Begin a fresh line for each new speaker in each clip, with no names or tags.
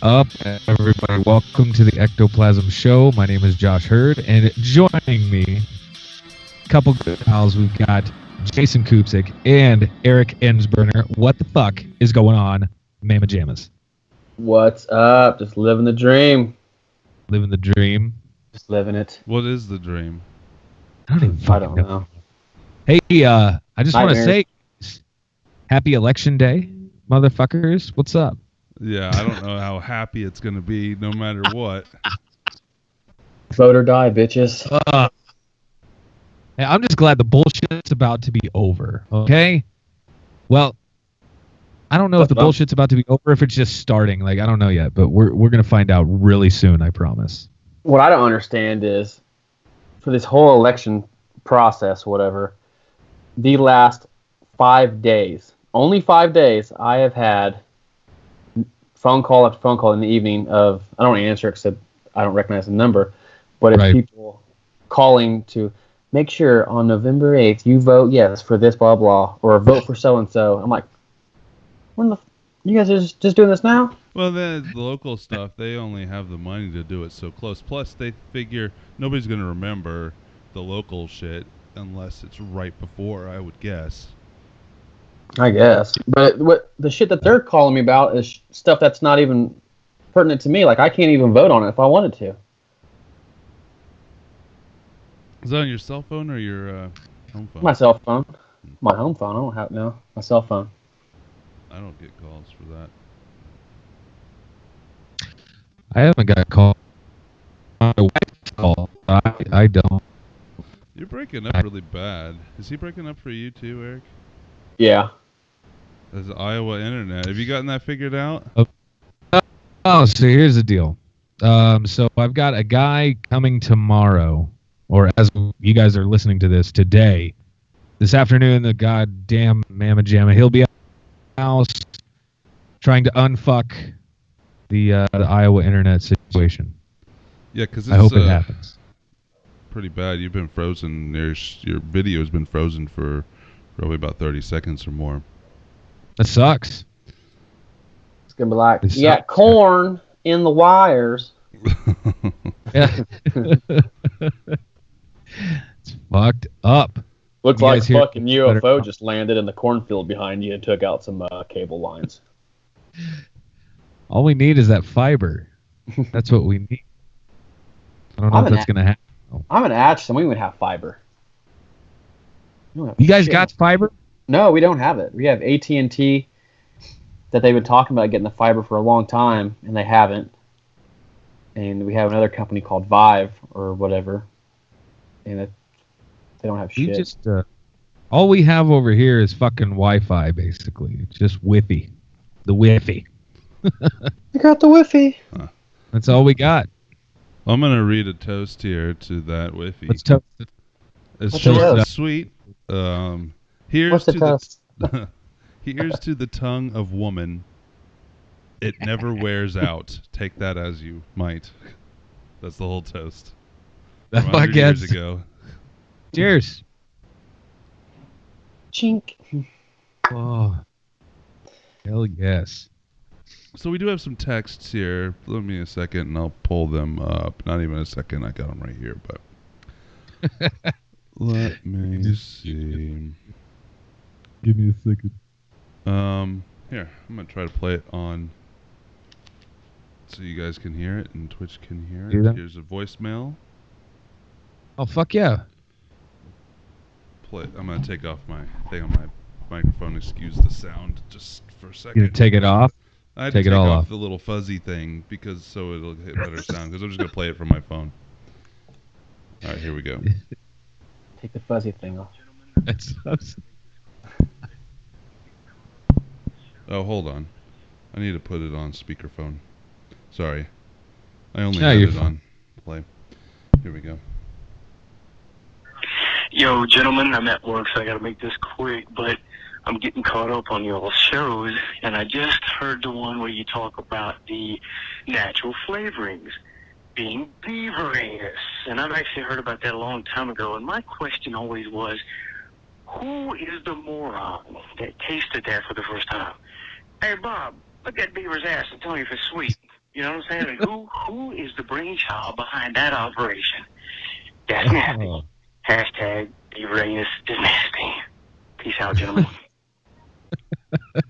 up, everybody? Welcome to the Ectoplasm Show. My name is Josh Hurd, and joining me, a couple good pals. We've got Jason Kupsik and Eric Ensberner. What the fuck is going on, Mama Jammas?
What's up? Just living the dream.
Living the dream.
Just living it.
What is the dream?
I don't even fucking
know.
Hey, I just want to say, happy election day, motherfuckers. What's up?
Yeah, I don't know how happy it's going to be no matter what.
Vote or die, bitches.
Hey, I'm just glad the bullshit's about to be over, okay? Well, I don't know if the bullshit's about to be over, if it's just starting. Like, I don't know yet, but we're going to find out really soon, I promise.
What I don't understand is, for this whole election process, whatever, the last 5 days, only 5 days, I have had phone call after phone call in the evening of, I don't answer except I don't recognize the number, but it's people calling to make sure on November 8th you vote yes for this blah blah, or vote for so-and-so. I'm like, you guys are just doing this now?
Well, the local stuff, they only have the money to do it so close. Plus, they figure nobody's going to remember the local shit unless it's right before, I would guess.
I guess. But what the shit that they're calling me about is stuff that's not even pertinent to me. Like, I can't even vote on it if I wanted to.
Is that on your cell phone or your home phone?
My cell phone. My home phone. I don't have no. My cell phone.
I don't get calls for that.
I haven't got a call. My wife's call. I don't.
You're breaking up really bad. Is he breaking up for you too, Eric?
Yeah.
That's Iowa internet. Have you gotten that figured out?
Oh, so here's the deal. So I've got a guy coming tomorrow, or as you guys are listening to this, today. This afternoon, the goddamn Mama Jamma, he'll be at the house trying to unfuck the Iowa internet situation.
Yeah, because
I hope it happens.
Pretty bad. You've been frozen. Your video's been frozen for probably about 30 seconds or more.
That sucks.
It's going to be like, you got corn in the wires.
Yeah. It's fucked up.
Looks like a fucking UFO just landed in the cornfield behind you and took out some cable lines.
All we need is that fiber. That's what we need. I don't know if that's going to happen.
I'm in Atchison. We would have fiber.
You guys got fiber?
No, we don't have it. We have AT&T that they've been talking about getting the fiber for a long time, and they haven't. And we have another company called Vive or whatever, and they don't have shit.
All we have over here is fucking Wi-Fi, basically. It's just Wi-Fi. The Wi-Fi.
You got the Wi-Fi.
Huh.
That's all we got.
I'm going to read a toast here to that Wi-Fi.
Let's toast it.
It's short and sweet. Here's to
toast?
Here's to the tongue of woman. It never wears out. Take that as you might. That's the whole toast.
From 100
years ago.
Cheers.
Chink.
Oh. Hell yes.
So we do have some texts here. Let me a second and I'll pull them up. Not even a second. I got them right here, but let me see.
Give me a second.
Here, I'm going to try to play it on so you guys can hear it and Twitch can hear it. Here's a voicemail.
Oh, fuck yeah.
Play it. I'm going to take off my thing on my microphone. Excuse the sound just for a second.
You gonna take it off?
I had to take off the little fuzzy thing because so it'll hit better sound because I'm just going to play it from my phone. All right, here we go.
Take the fuzzy thing off.
Oh, hold on. I need to put it on speakerphone. Sorry. I only had it on play. Here we go.
Yo, gentlemen, I'm at work, so I gotta make this quick, but I'm getting caught up on your shows, and I just heard the one where you talk about the natural flavorings being Beaverings, and I've actually heard about that a long time ago, and my question always was, who is the moron that tasted that for the first time? Hey, Bob, look at Beaver's ass and tell me if it's sweet. You know what I'm saying? Like, who is the brainchild behind that operation? That's nasty. Hashtag Beaver is nasty. Peace out, gentlemen.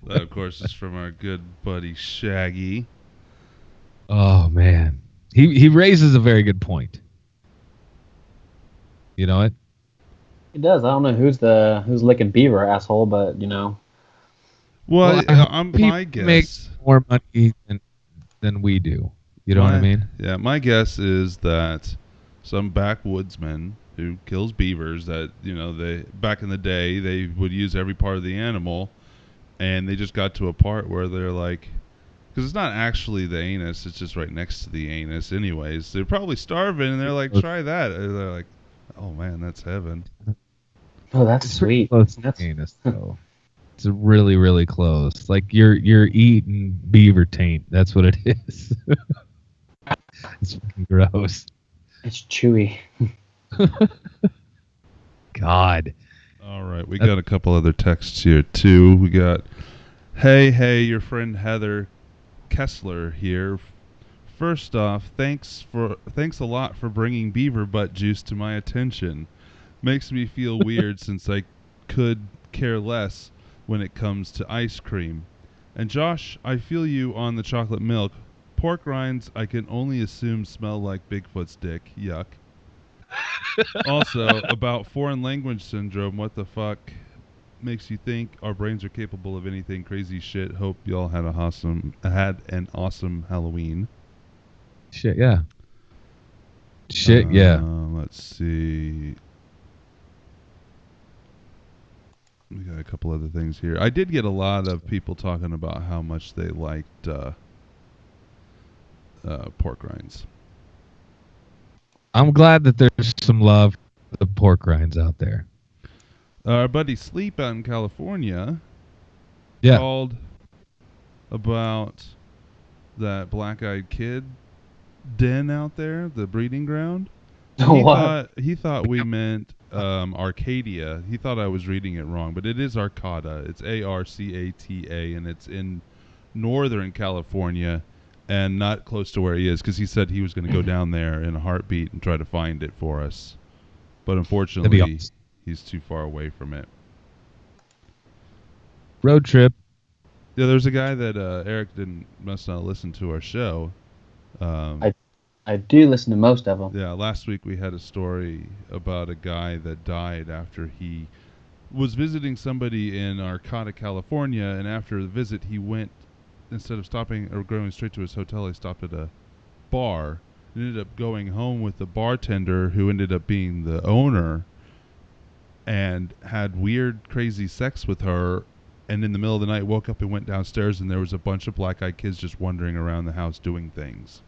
That, of course, is from our good buddy Shaggy.
Oh man, he raises a very good point. You know it?
It does. I don't know who's licking Beaver, asshole, but you know.
Well,
I hope
my
people make
guess.
more money than we do. You know what I mean?
Yeah, my guess is that some backwoodsman who kills beavers, that they back in the day they would use every part of the animal, and they just got to a part where they're like, because it's not actually the anus, it's just right next to the anus anyways. They're probably starving, and they're like, try that. And they're like, oh man, that's heaven.
Oh, that's
It's pretty
sweet.
close to
That's
anus, though. It's really, really close. Like you're eating beaver taint. That's what it is. It's fucking gross.
it's chewy.
God.
All right, we got a couple other texts here too. We got, hey, your friend Heather Kessler here. First off, thanks a lot for bringing beaver butt juice to my attention. Makes me feel weird since I could care less when it comes to ice cream. And Josh, I feel you on the chocolate milk. Pork rinds I can only assume smell like Bigfoot's dick. Yuck. Also, about foreign language syndrome, what the fuck makes you think our brains are capable of anything crazy shit? Hope y'all had an awesome Halloween.
Shit, yeah. Shit, yeah.
Let's see. We got a couple other things here. I did get a lot of people talking about how much they liked pork rinds.
I'm glad that there's some love for the pork rinds out there.
Our buddy Sleep out in California
Yeah.
called about that black-eyed kid den out there, the breeding ground. He thought we meant Arcadia. He thought I was reading it wrong, but it is Arcata. It's Arcata, and it's in Northern California and not close to where he is, because he said he was going to go down there in a heartbeat and try to find it for us. But unfortunately,
awesome.
He's too far away from it.
Road trip.
Yeah, there's a guy that Eric must not listen to our show.
I do listen to most of them.
Yeah, last week we had a story about a guy that died after he was visiting somebody in Arcata, California, and after the visit he went, instead of stopping or going straight to his hotel, he stopped at a bar and ended up going home with the bartender, who ended up being the owner, and had weird, crazy sex with her, and in the middle of the night woke up and went downstairs, and there was a bunch of black-eyed kids just wandering around the house doing things.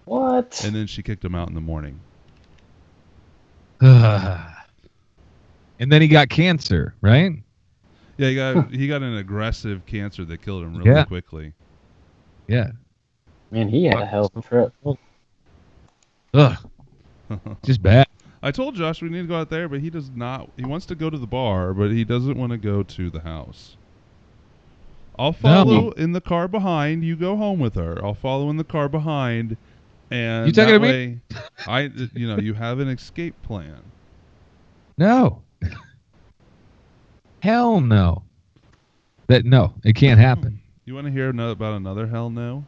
What?
And then she kicked him out in the morning.
And then he got cancer, right?
Yeah, he got an aggressive cancer that killed him really quickly.
Yeah.
Man, he had a hell of a trip.
Ugh. Just bad.
I told Josh we need to go out there, but he does not. He wants to go to the bar, but he doesn't want to go to the house. I'll follow in the car behind. You go home with her. I'll follow in the car behind, and that way, you have an escape plan.
No. Hell no. No, it can't happen.
You want to hear about another hell no?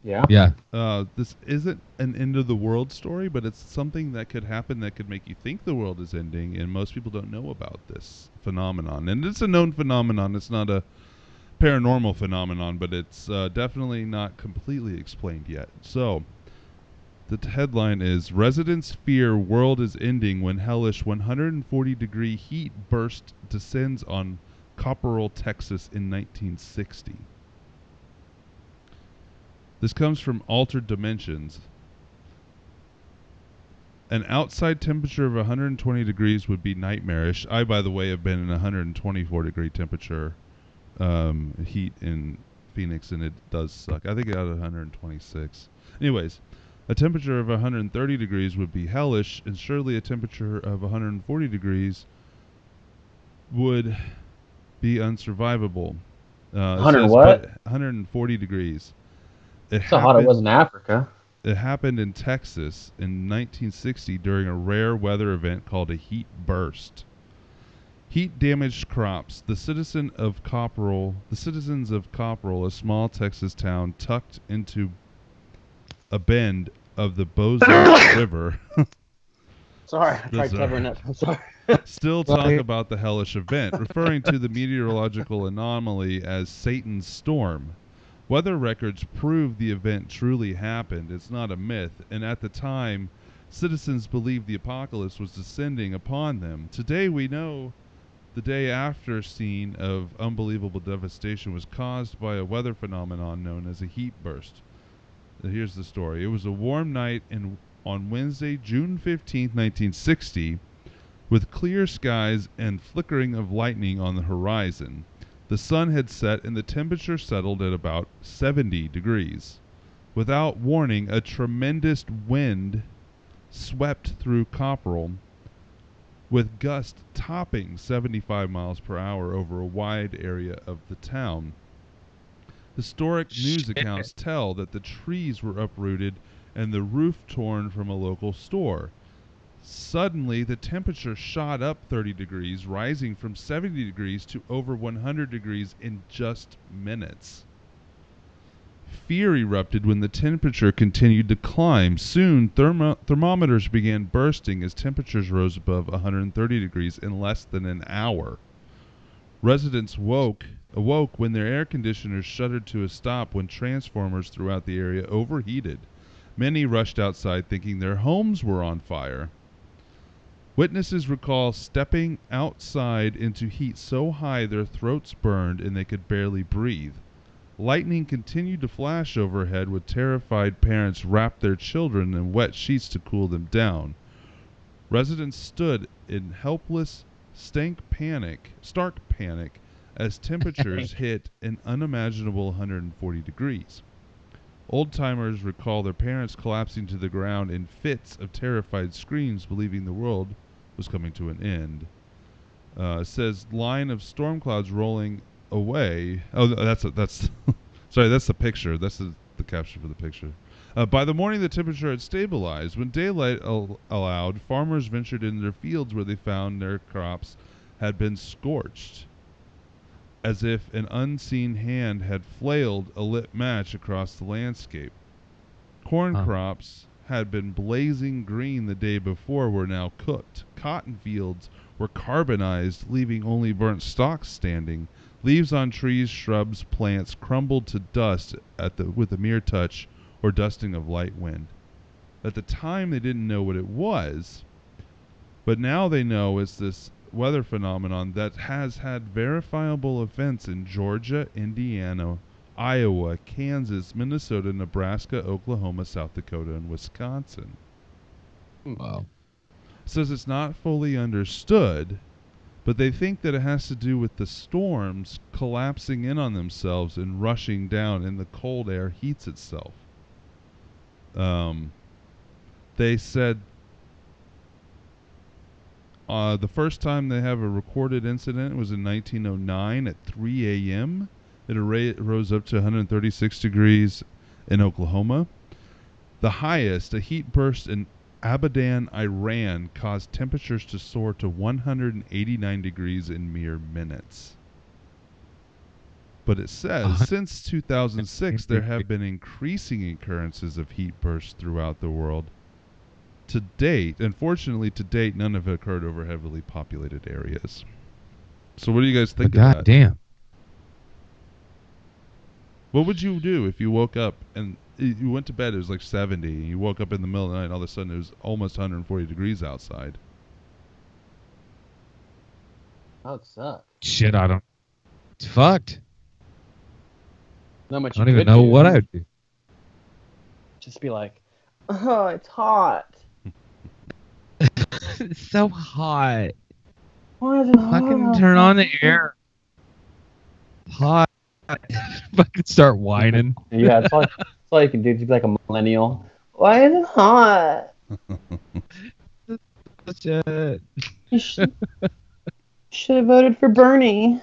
Yeah.
Yeah.
This isn't an end of the world story, but it's something that could happen that could make you think the world is ending, and most people don't know about this phenomenon. And it's a known phenomenon. It's not a paranormal phenomenon, but it's definitely not completely explained yet. So, the headline is, Residents fear world is ending when hellish 140-degree heat burst descends on Copperell, Texas in 1960. This comes from Altered Dimensions. An outside temperature of 120 degrees would be nightmarish. I, by the way, have been in 124-degree temperature heat in Phoenix, and it does suck. I think I got 126. Anyways, a temperature of 130 degrees would be hellish, and surely a temperature of 140 degrees would be unsurvivable.
100 what?
140 degrees.
So hot it was in Africa.
It happened in Texas in 1960 during a rare weather event called a heat burst. Heat damaged crops. The citizens of Copperell, a small Texas town tucked into a bend of the Bozo River.
Sorry, I tried covering up. I'm sorry.
Still talk about the hellish event, referring to the meteorological anomaly as Satan's storm. Weather records prove the event truly happened. It's not a myth, and at the time, citizens believed the apocalypse was descending upon them. Today we know the day after scene of unbelievable devastation was caused by a weather phenomenon known as a heat burst. Here's the story. It was a warm night on Wednesday, June 15, 1960, with clear skies and flickering of lightning on the horizon. The sun had set and the temperature settled at about 70 degrees. Without warning, a tremendous wind swept through Copperell, with gusts topping 75 miles per hour over a wide area of the town. Historic news accounts tell that the trees were uprooted and the roof torn from a local store. Suddenly, the temperature shot up 30 degrees, rising from 70 degrees to over 100 degrees in just minutes. Fear erupted when the temperature continued to climb. Soon, thermometers began bursting as temperatures rose above 130 degrees in less than an hour. Residents awoke when their air conditioners shuddered to a stop when transformers throughout the area overheated. Many rushed outside thinking their homes were on fire. Witnesses recall stepping outside into heat so high their throats burned and they could barely breathe. Lightning continued to flash overhead with terrified parents wrapped their children in wet sheets to cool them down. Residents stood in helpless, stark panic as temperatures hit an unimaginable 140 degrees. Old-timers recall their parents collapsing to the ground in fits of terrified screams, believing the world was coming to an end. It says line of storm clouds rolling away. Oh, that's sorry, that's the picture. That's the caption for the picture. By the morning, the temperature had stabilized. When daylight allowed, farmers ventured into their fields where they found their crops had been scorched, as if an unseen hand had flailed a lit match across the landscape. Corn crops had been blazing green the day before were now cooked. Cotton fields were carbonized, leaving only burnt stalks standing. Leaves on trees, shrubs, plants crumbled to dust with a mere touch or dusting of light wind. At the time, they didn't know what it was, but now they know it's this weather phenomenon that has had verifiable events in Georgia, Indiana, Iowa, Kansas, Minnesota, Nebraska, Oklahoma, South Dakota, and Wisconsin.
Wow.
Says it's not fully understood, but they think that it has to do with the storms collapsing in on themselves and rushing down, and the cold air heats itself. They said the first time they have a recorded incident was in 1909 at 3 a.m. It rose up to 136 degrees in Oklahoma. The highest, a heat burst in Abadan, Iran, caused temperatures to soar to 189 degrees in mere minutes. But it says, since 2006, there have been increasing occurrences of heat bursts throughout the world. To date, unfortunately, none have occurred over heavily populated areas. So what do you guys think of that?
God damn.
What would you do if you woke up and you went to bed, it was like 70, and you woke up in the middle of the night and all of a sudden it was almost 140 degrees outside?
That would suck.
Shit, I don't. It's fucked.
Not much
I don't even know what I would do.
Just be like, oh, it's hot.
It's so hot.
Why is it hot?
Fucking turn on the air. Hot. Fucking start whining.
Yeah, that's all you can do. Just be like a millennial. Why is it hot?
Shit.
You should have voted for Bernie.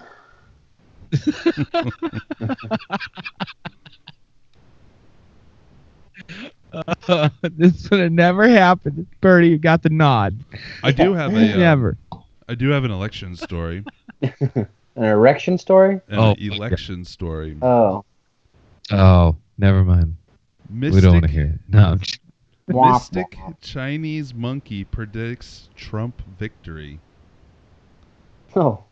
This would have never happened. Bertie, you got the nod.
I do have a
Never.
I do have an election story.
An erection story?
An election story.
Oh.
Oh, never mind. We don't want to hear it. No.
Mystic Chinese monkey predicts Trump victory.
Oh.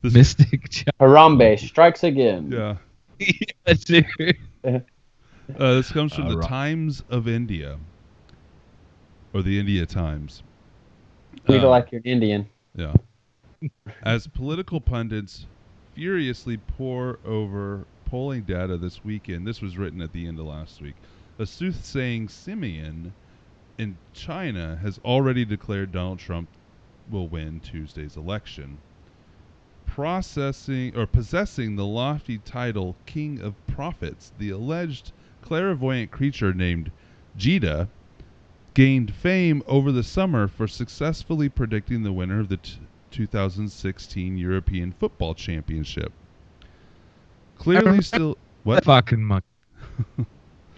This,
Mystic.
Harambe strikes again.
yeah.
Yes, dude.
This comes from the
Right.
Times of India. Or the India Times.
Read it like you're an Indian.
Yeah. As political pundits furiously pour over polling data this weekend, this was written at the end of last week, a soothsaying Simeon in China has already declared Donald Trump will win Tuesday's election. Possessing the lofty title King of Prophets, the alleged clairvoyant creature named Jida gained fame over the summer for successfully predicting the winner of the 2016 European Football Championship. Clearly still... What?
Fucking monkey.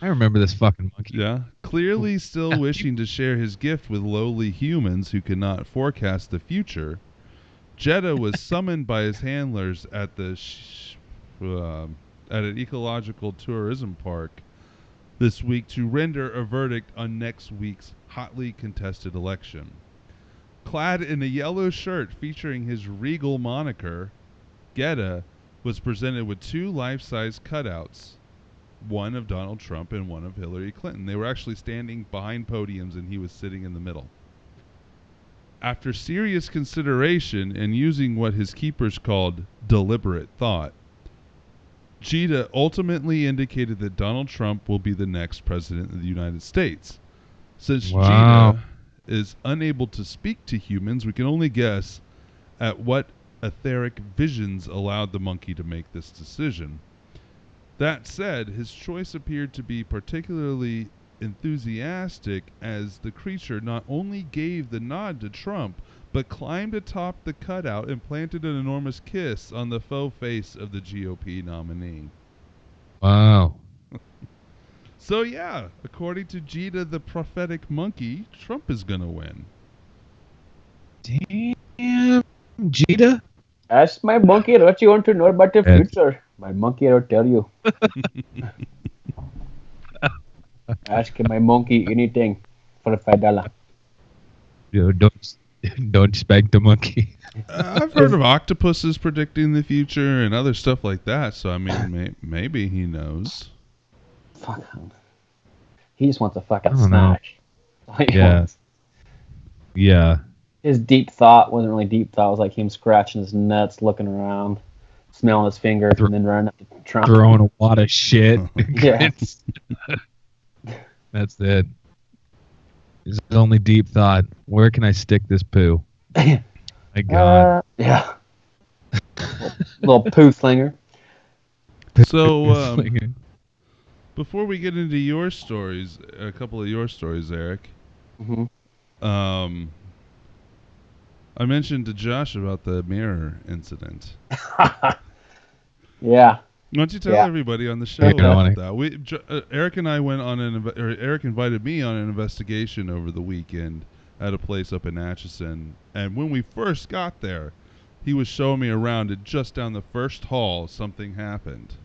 I remember this fucking monkey.
Yeah. Clearly still wishing to share his gift with lowly humans who cannot forecast the future, Jeddah was summoned by his handlers at the at an ecological tourism park this week to render a verdict on next week's hotly contested election. Clad in a yellow shirt featuring his regal moniker, Gedda was presented with two life-size cutouts, one of Donald Trump and one of Hillary Clinton. They were actually standing behind podiums and he was sitting in the middle. After serious consideration and using what his keepers called deliberate thought, Jida ultimately indicated that Donald Trump will be the next president of the United States. Since Jida is unable to speak to humans, we can only guess at what etheric visions allowed the monkey to make this decision. That said, his choice appeared to be particularly enthusiastic as the creature not only gave the nod to Trump, but climbed atop the cutout and planted an enormous kiss on the faux face of the GOP nominee.
Wow.
So yeah, according to Jida the prophetic monkey, Trump is gonna win.
Damn, Jida.
Ask my monkey what you want to know about the
Yes.
future. My monkey will tell you. Ask my monkey anything for $5.
Yo, don't spank the monkey.
I've heard of octopuses predicting the future and other stuff like that, so I mean, maybe he knows.
Fuck him. He just wants a fucking
I don't know.
smash. That's all he
Yeah.
wants.
Yeah.
His deep thought wasn't really deep thought. It was like him scratching his nuts, looking around, smelling his fingers, and then running up to Trump.
Throwing a lot of shit.
Yeah.
That's it. His only deep thought. Where can I stick this poo? My God.
Yeah. Little poo slinger.
So, before we get into your stories, a couple of your stories, Eric.
Mm-hmm.
I mentioned to Josh about the mirror incident.
Yeah.
Why don't you tell
Yeah.
everybody on the show
Yeah, I
about that? Eric and I went on Eric invited me on an investigation over the weekend at a place up in Atchison, and when we first got there, he was showing me around, and just down the first hall, something happened.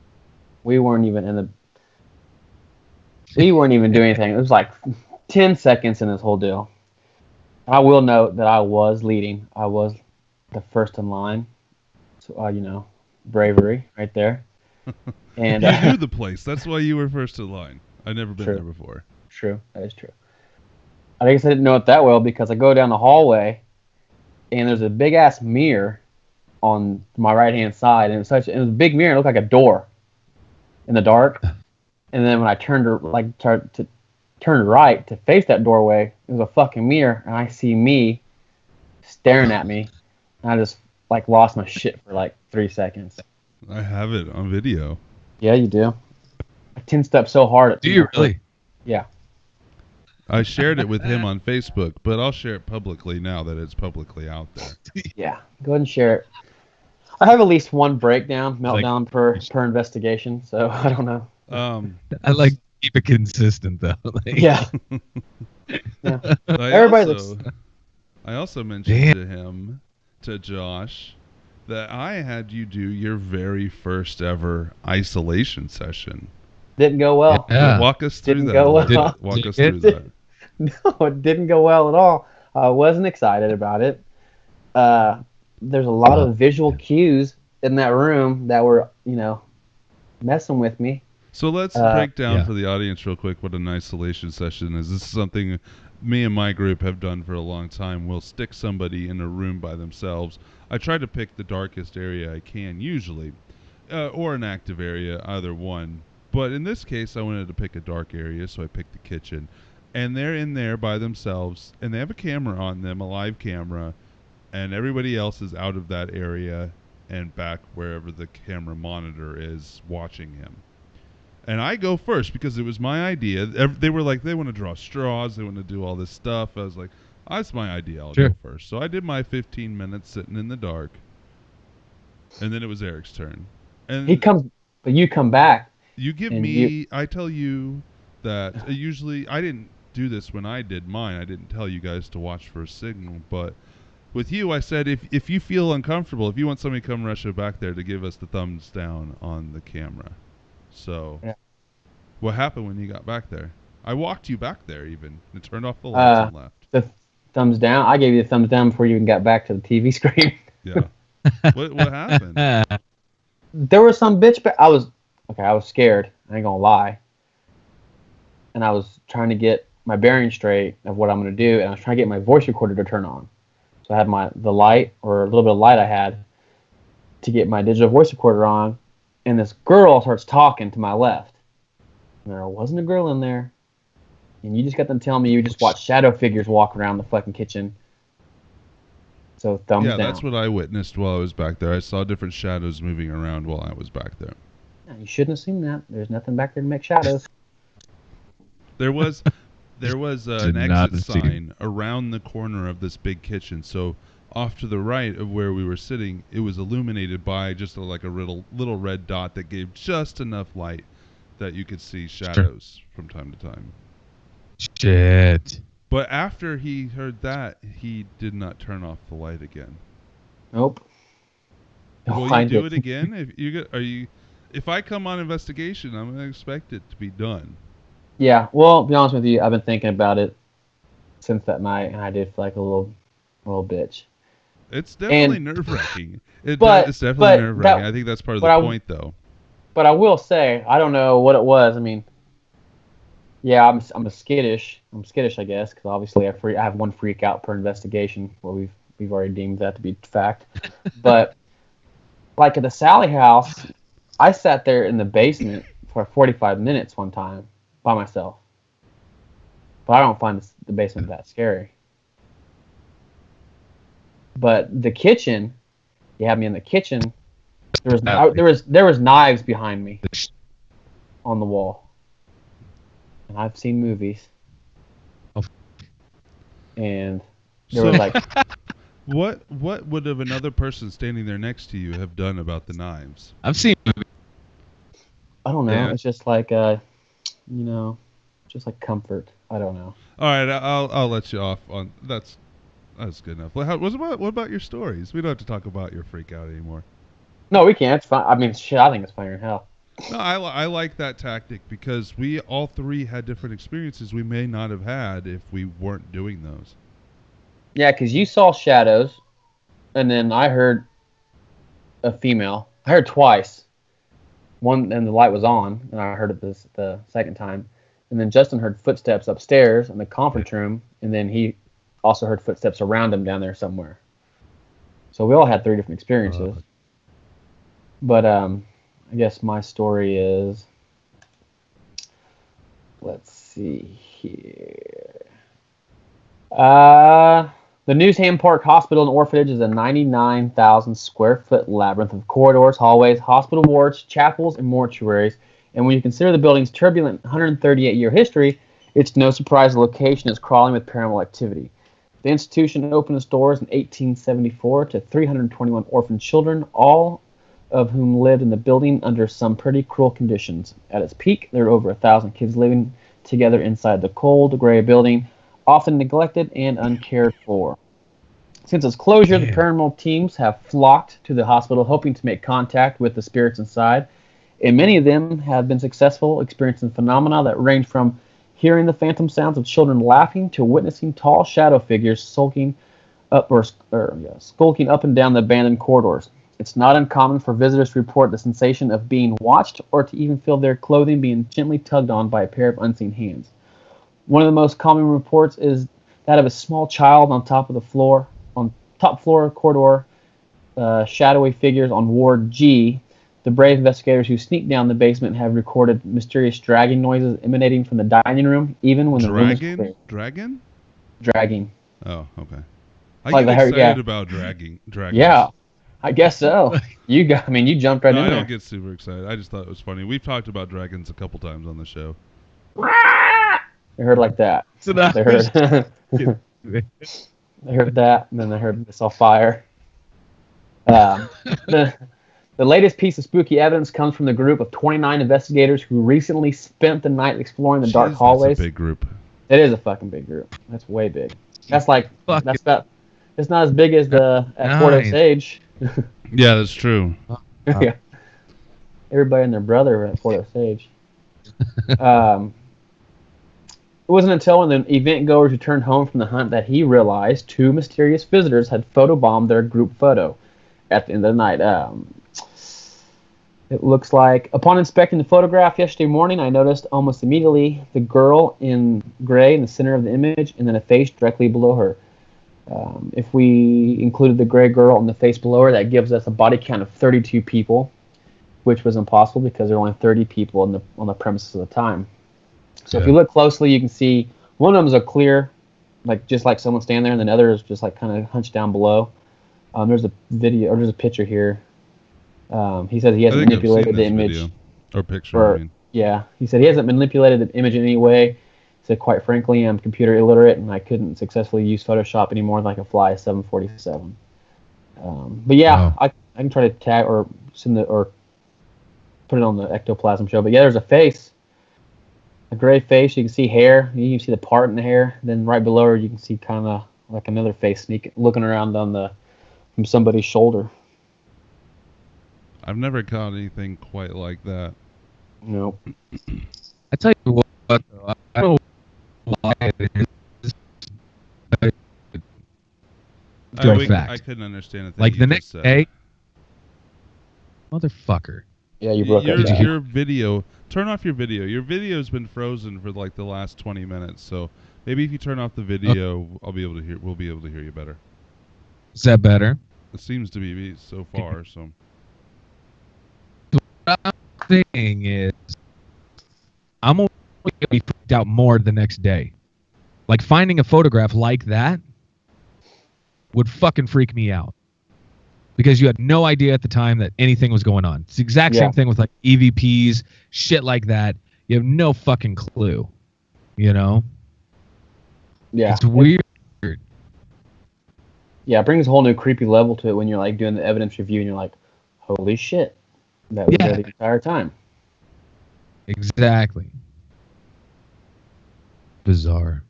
We weren't even doing anything. It was like 10 seconds in this whole deal. I will note that I was leading. I was the first in line. So, bravery right there. And
You knew the place. That's why you were first in line. I'd never been
True.
there before.
True. That is true. I guess I didn't know it that well because I go down the hallway and there's a big ass mirror on my right hand side, and it was a big mirror. It looked like a door in the dark. And then when I turned to turn right to face that doorway, it was a fucking mirror, and I see me staring at me, and I just lost my shit for 3 seconds.
I have it on video.
Yeah, you do. I tensed up so hard.
Do you really?
Yeah.
I shared it with him on Facebook, but I'll share it publicly now that it's publicly out there.
Yeah. Go ahead and share it. I have at least one meltdown per investigation, so I don't know.
I like Keep it consistent though.
Yeah. Yeah.
I
Everybody's
also mentioned
Damn.
to Josh, that I had you do your very first ever isolation session.
didn't go well.
Yeah.
Walk us through
Didn't
that.
go
a little
well.
bit. Walk us
Did
through that.
No, it didn't go well at all. I wasn't excited about it. There's a lot of visual cues in that room that were, messing with me.
So let's break down
Yeah.
for the audience real quick what an isolation session is. This is something me and my group have done for a long time. We'll stick somebody in a room by themselves. I try to pick the darkest area I can usually, or an active area, either one. But in this case, I wanted to pick a dark area, so I picked the kitchen. And they're in there by themselves, and they have a camera on them, a live camera, and everybody else is out of that area and back wherever the camera monitor is watching him. And I go first because it was my idea. They were like, they want to draw straws, they want to do all this stuff. I was like, that's my idea. I'll
Sure.
go first. So I did my 15 minutes sitting in the dark, and then it was Eric's turn. And
But you come back.
you give
and
me, I tell you that usually I didn't do this when I did mine. I didn't tell you guys to watch for a signal, but with you, I said if you feel uncomfortable, if you want somebody to come rush back there, to give us the thumbs down on the camera. So,
Yeah.
What happened when you got back there? I walked you back there even and turned off the lights and left.
The thumbs down. I gave you the thumbs down before you even got back to the TV screen.
Yeah. What happened?
There was some bitch, but I was scared. I ain't gonna lie. And I was trying to get my bearing straight of what I'm gonna do, and I was trying to get my voice recorder to turn on. So I had the light, or a little bit of light I had, to get my digital voice recorder on, and this girl starts talking to my left. And there wasn't a girl in there. And you just got them telling me you just watched shadow figures walk around the fucking kitchen. So thumbs down.
Yeah, that's what I witnessed while I was back there. I saw different shadows moving around while I was back there.
Yeah, you shouldn't have seen that. There's nothing back there to make shadows.
There was an exit sign around the corner of this big kitchen. So off to the right of where we were sitting, it was illuminated by just a little red dot that gave just enough light that you could see shadows from time to time.
Shit.
But after he heard that, he did not turn off the light again.
Nope.
Will you do it again? If I come on investigation, I'm gonna expect it to be done.
Yeah. Well, to be honest with you, I've been thinking about it since that night, and I did feel like a little bitch.
It's definitely nerve-wracking. It's definitely nerve-wracking. I think that's part of the point, though.
But I will say, I don't know what it was. I mean, yeah, I'm skittish. I'm skittish, I guess, because obviously I have one freak out per investigation. Well, we've already deemed that to be fact. But like at the Sally house, I sat there in the basement for 45 minutes one time by myself. But I don't find the basement that scary. But the kitchen, you had me in the kitchen. There was knives behind me on the wall. And I've seen movies. And there was like
what would have another person standing there next to you have done about the knives?
I've seen movies.
I don't know.
Yeah.
It's just like just like comfort. I don't know.
All right, I'll let you off on that's good enough. What about your stories? We don't have to talk about your freak out anymore.
No, we can't. It's fine. I mean, shit, I think it's funnier than hell.
No, I like that tactic because we all three had different experiences we may not have had if we weren't doing those. Yeah,
because you saw shadows, and then I heard a female. I heard twice. One, and the light was on, and I heard it the second time. And then Justin heard footsteps upstairs in the conference room, and then he also heard footsteps around him down there somewhere. So we all had three different experiences. But I guess my story is, let's see here. The Newsham Park Hospital and Orphanage is a 99,000 square foot labyrinth of corridors, hallways, hospital wards, chapels, and mortuaries. And when you consider the building's turbulent 138-year history, it's no surprise the location is crawling with paranormal activity. The institution opened its doors in 1874 to 321 orphan children, all of whom lived in the building under some pretty cruel conditions. At its peak, there were over 1,000 kids living together inside the cold, gray building, often neglected and uncared for. Since its closure, the paranormal teams have flocked to the hospital hoping to make contact with the spirits inside, and many of them have been successful, experiencing phenomena that range from hearing the phantom sounds of children laughing to witnessing tall shadow figures skulking skulking up and down the abandoned corridors. It's not uncommon for visitors to report the sensation of being watched or to even feel their clothing being gently tugged on by a pair of unseen hands. One of the most common reports is that of a small child on top floor corridor, shadowy figures on Ward G. The brave investigators who sneaked down the basement have recorded mysterious dragging noises emanating from the dining room, even when the room is clear. Dragging.
Oh, okay. I
Like
get excited about dragons.
Yeah, I guess so. You jumped right in
I
there.
don't get super excited. I just thought it was funny. We've talked about dragons a couple times on the show.
They heard like that.
So
They heard. They heard that, and then they heard this on fire. The latest piece of spooky evidence comes from the group of 29 investigators who recently spent the night exploring the dark hallways.
That's a big group.
It is a fucking big group. That's way big. That's about. It's not as big as at Fort Osage.
Yeah, that's true.
Yeah. Everybody and their brother were at Fort Osage. It wasn't until when the event goers returned home from the hunt that he realized two mysterious visitors had photobombed their group photo at the end of the night. It looks like, upon inspecting the photograph yesterday morning, I noticed almost immediately the girl in gray in the center of the image, and then a face directly below her. If we included the gray girl and the face below her, that gives us a body count of 32 people, which was impossible because there were only 30 people on the premises at the time. So if you look closely, you can see one of them is a clear, just like someone standing there, and the other is just like kind of hunched down below. There's a video, or there's a picture here. He says he hasn't manipulated the image.
Video. Or picture,
Yeah, he said he hasn't manipulated the image in any way. He said, quite frankly, I'm computer illiterate, and I couldn't successfully use Photoshop anymore than I can fly a 747. But yeah, I can try to tag or put it on the Ectoplasm show. But yeah, there's a face. A gray face. You can see hair. You can see the part in the hair. Then right below her, you can see kind of like another face looking around from somebody's shoulder.
I've never caught anything quite like that.
Nope.
I tell you what, I don't know why it is.
I couldn't understand a thing.
Like the next day, motherfucker.
Yeah, you broke up.
Your video. Turn off your video. Your video's been frozen for like the last 20 minutes. So maybe if you turn off the video, We'll be able to hear you better.
Is that better?
It seems to be so far. So.
What I'm saying is, I'm only going to be freaked out more the next day. Like finding a photograph like that would fucking freak me out. Because you had no idea at the time that anything was going on. It's the exact same thing with like EVPs, shit like that. You have no fucking clue. You know?
Yeah.
It's weird.
Yeah, it brings a whole new creepy level to it when you're like doing the evidence review and you're like, holy shit. That was there the entire time.
Exactly. Bizarre.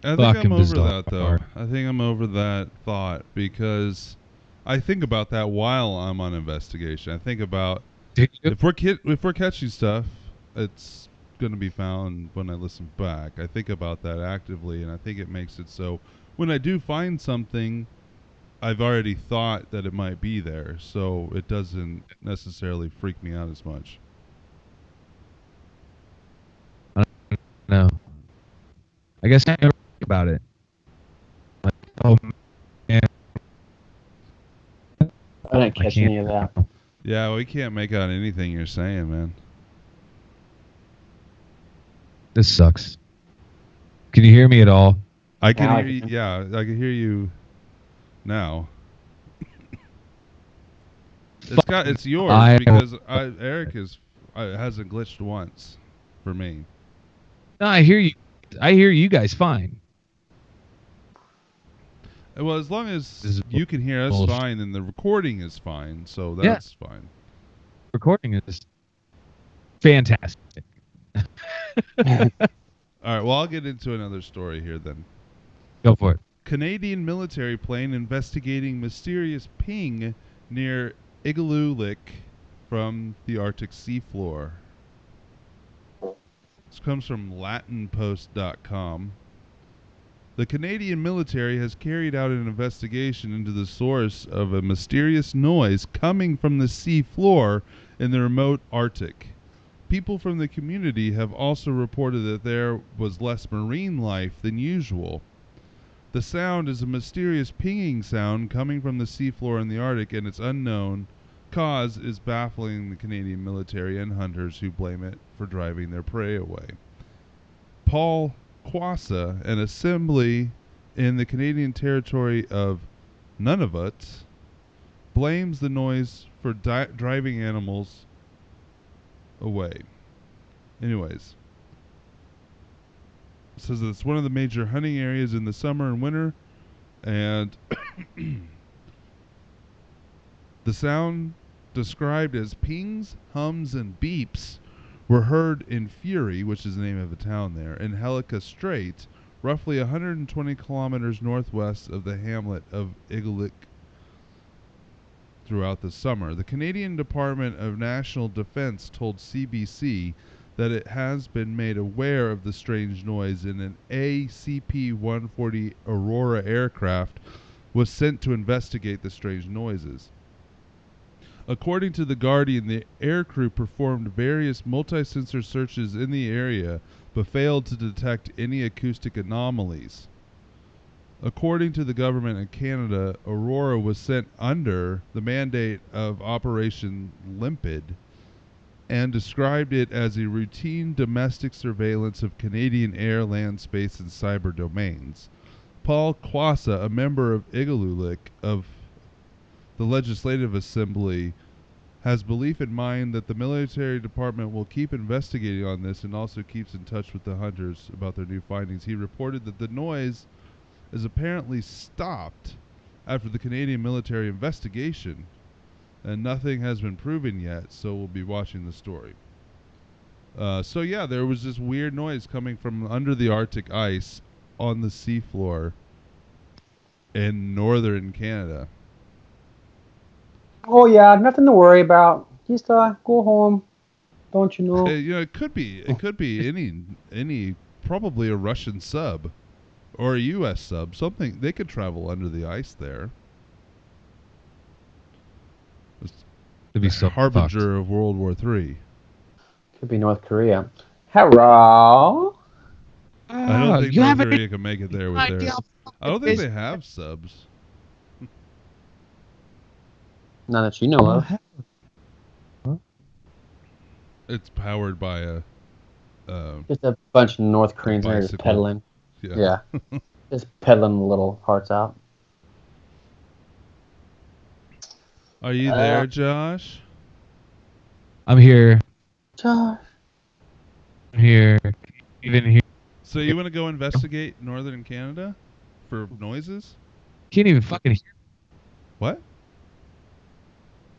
I think I'm over that, though. I think I'm over that thought because I think about that while I'm on investigation. I think about if we're catching stuff, it's going to be found when I listen back. I think about that actively, and I think it makes it so when I do find something, I've already thought that it might be there, so it doesn't necessarily freak me out as much.
No. I guess I never think about it. Like, oh, man.
I didn't catch any of that.
Yeah, we can't make out anything you're saying, man.
This sucks. Can you hear me at all?
I can hear you. Yeah, I can hear you now. It's yours because Eric hasn't glitched once for me.
No, I hear you. I hear you guys fine.
Well, as long as
This is
you can hear us
bullshit.
fine, then the recording is fine, so that's fine.
Recording is fantastic.
All right, well, I'll get into another story here then.
Go for it.
Canadian military plane investigating mysterious ping near Igloolik from the Arctic seafloor. This comes from LatinPost.com. The Canadian military has carried out an investigation into the source of a mysterious noise coming from the sea floor in the remote Arctic. People from the community have also reported that there was less marine life than usual. The sound is a mysterious pinging sound coming from the seafloor in the Arctic, and its unknown cause is baffling the Canadian military and hunters who blame it for driving their prey away. Paul Quassa, an assembly in the Canadian territory of Nunavut, blames the noise for driving animals away. Anyways, it says that it's one of the major hunting areas in the summer and winter, and the sound described as pings, hums, and beeps were heard in Fury, which is the name of a town there, in Helica Strait, roughly 120 kilometers northwest of the hamlet of Igloolik, throughout the summer. The Canadian Department of National Defense told CBC that it has been made aware of the strange noise, and an ACP-140 Aurora aircraft was sent to investigate the strange noises. According to The Guardian, the aircrew performed various multi-sensor searches in the area, but failed to detect any acoustic anomalies. According to the government of Canada, Aurora was sent under the mandate of Operation Limpid and described it as a routine domestic surveillance of Canadian air, land, space, and cyber domains. Paul Quassa, a member of Igloolik of the Legislative Assembly, has belief in mind that the military department will keep investigating on this and also keeps in touch with the hunters about their new findings. He reported that the noise is apparently stopped after the Canadian military investigation, and nothing has been proven yet, so we'll be watching the story. So yeah, there was this weird noise coming from under the Arctic ice on the seafloor in northern Canada.
Oh yeah, nothing to worry about. Just go home. Don't you know?
It could be any probably a Russian sub or a U.S. sub. Something they could travel under the ice there.
To be so
harbinger of World War III.
Could be North Korea. Hello.
I don't think North Korea can make it there with their. I don't think they have subs.
None that you know of.
Huh?
It's powered by a.
Just a bunch of North Koreans there just pedaling. Yeah. Just pedaling the little hearts out.
Are you there, Josh?
I'm here.
Josh.
I'm here. Even here.
So you want to go investigate northern Canada for noises?
Can't even fucking hear.
What?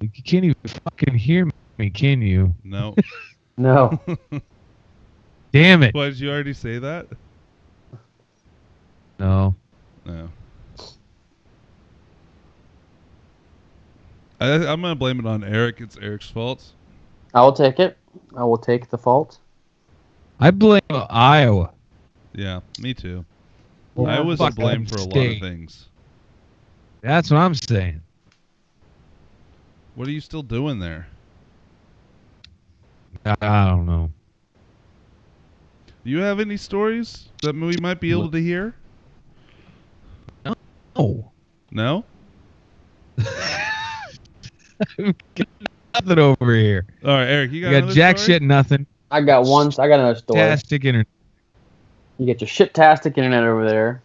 You can't even fucking hear me, can you?
No.
No.
Damn it.
What, did you already say that?
No.
No. I'm going to blame it on Eric. It's Eric's fault.
I will take it. I will take the fault.
I blame Iowa.
Yeah, me too.
Yeah,
I was to blame for a lot of things.
That's what I'm saying.
What are you still doing there?
I don't know.
Do you have any stories that we might be able to hear?
No.
No?
Nothing over here.
All right, Eric, you got
jack
another story?
shit nothing.
I got another story.
Fantastic internet.
You get your shit-tastic internet over there.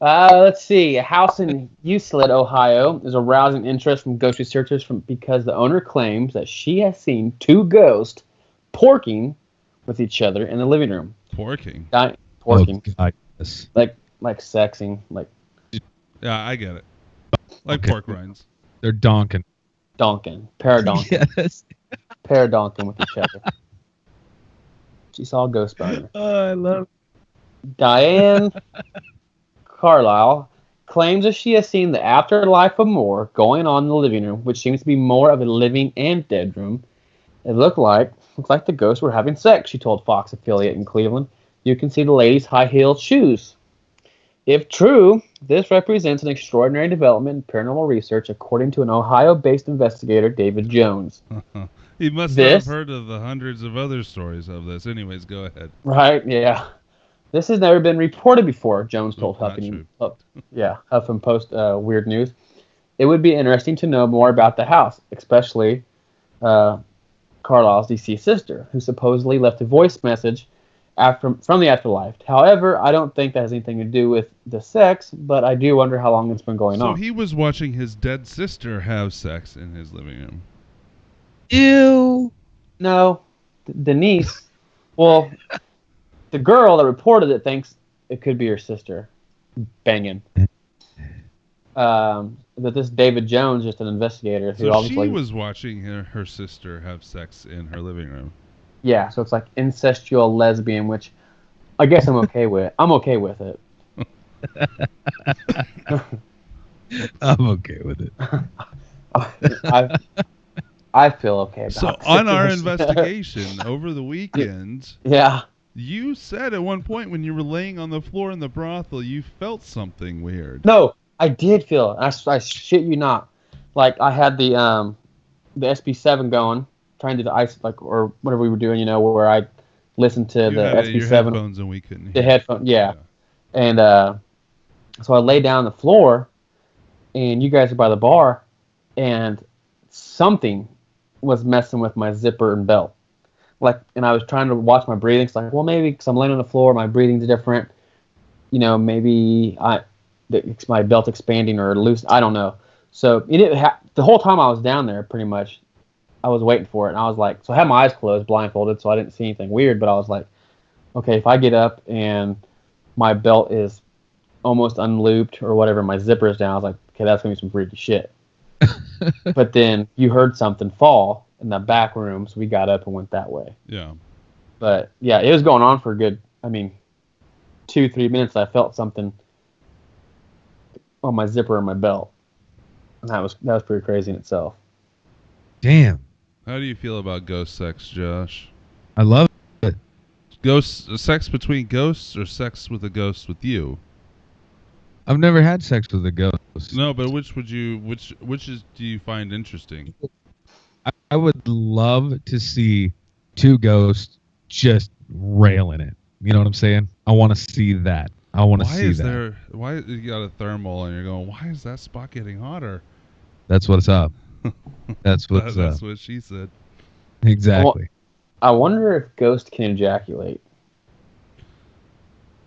Let's see. A house in Euclid, Ohio, is arousing interest from ghost researchers because the owner claims that she has seen two ghosts porking with each other in the living room.
Porking?
Porking.
Oh, God, yes.
Like like sexing, like
Yeah, I get it. Like
Okay.
pork rinds.
They're donking.
donking, paradonking,
Yes.
paradonking with each other. She saw a ghost boner.
Oh, I love.
Diane Carlisle claims that she has seen the afterlife of more going on in the living room, which seems to be more of a living and dead room. It looked like the ghosts were having sex, she told Fox affiliate in Cleveland. You can see the lady's high-heeled shoes. If true, this represents an extraordinary development in paranormal research, according to an Ohio-based investigator, David Jones.
He must not have heard of the hundreds of other stories of this. Anyways, go ahead.
Right, yeah. This has never been reported before, Jones told Huffington Post Weird News. It would be interesting to know more about the house, especially Carlisle's deceased sister, who supposedly left a voice message from the afterlife. However, I don't think that has anything to do with the sex, but I do wonder how long it's been going on.
So he was watching his dead sister have sex in his living room.
Ew.
No, Denise. Well, the girl that reported it thinks it could be her sister banging. But this David Jones, just an investigator, who
So
obviously
she was watching her sister have sex in her living room.
Yeah, so it's like incestual lesbian, which I guess I'm okay with. I'm okay with it.
I'm okay with it.
I feel okay about it.
So on our investigation over the weekend,
yeah,
you said at one point when you were laying on the floor in the brothel, you felt something weird.
no, I did feel it. I shit you not. Like I had the SB7 going, trying to do the ice or whatever we were doing, where I listened to
You
the
had
SB7
your headphones and we couldn't hear.
the headphone, yeah. And so I lay down on the floor, and you guys are by the bar, and something was messing with my zipper and belt. And I was trying to watch my breathing. It's like, well, maybe because I'm laying on the floor, my breathing's different. Maybe it's my belt expanding or loose. I don't know. So the whole time I was down there, pretty much, I was waiting for it. And I was like, so I had my eyes closed, blindfolded, so I didn't see anything weird. But I was like, okay, if I get up and my belt is almost unlooped or whatever, my zipper is down, I was like, okay, that's going to be some freaky shit. But then you heard something fall in the back room, so we got up and went that way.
Yeah.
But, yeah, it was going on for a good, 2-3 minutes. I felt something on my zipper and my belt. And that was pretty crazy in itself.
Damn.
How do you feel about ghost sex, Josh?
I love it.
Sex between ghosts or sex with a ghost with you?
I've never had sex with a ghost.
No, but which do you find interesting?
I would love to see two ghosts just railing it. You know what I'm saying? I want to see that. I want to see that.
Why you got a thermal and you're going, why is that spot getting hotter?
That's what's up. That's what's up.
That's what she said.
Exactly.
I wonder if ghosts can ejaculate.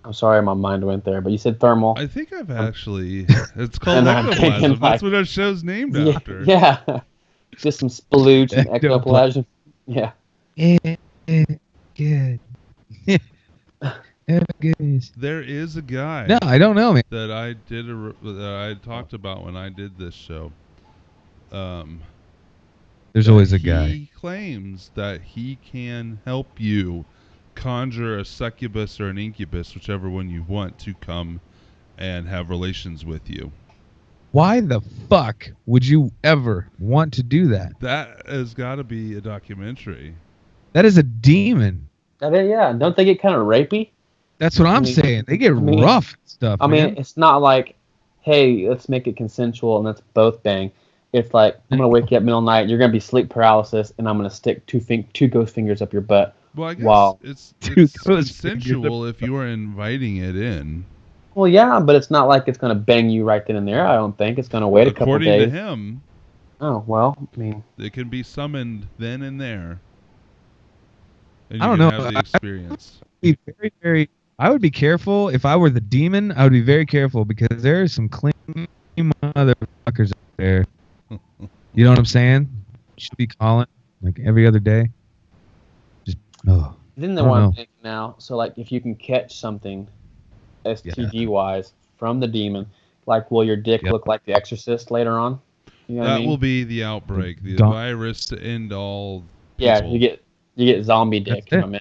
I'm sorry, my mind went there, but you said thermal.
I think I've actually. It's called Ectoplasm. That's what our show's named after.
Yeah. Just some splooge and ectoplasm. Yeah.
Good.
There is a guy.
No, I don't know, man.
That I talked about when I did this show.
There's always a guy.
He claims that he can help you conjure a succubus or an incubus, whichever one you want, to come and have relations with you.
Why the fuck would you ever want to do that?
That has got to be a documentary.
That is a demon.
Yeah. Don't they get kind of rapey?
That's what I'm saying. They get rough and stuff.
It's not like, hey, let's make it consensual and let's both bang. It's like, I'm going to wake you up middle of the night, you're going to be sleep paralysis, and I'm going to stick two ghost fingers up your butt.
Well, I guess it's consensual if you are inviting it in.
Well, yeah, but it's not like it's going to bang you right then and there, I don't think. It's going to wait a couple days.
According to him.
Oh, well,
it can be summoned then and there. And
I don't know.
Have the experience.
I would be careful. If I were the demon, I would be very careful because there are some clean motherfuckers out there. You know what I'm saying? Should be calling like every other day. Just
Then the one thing now, so like if you can catch something STD wise from the demon. Like, will your dick look like The Exorcist later on? You know what I
That
mean?
will be the outbreak, the
Don't-
virus to end all
Yeah,
people.
you get zombie dick.
That's
You
it.
know what I mean?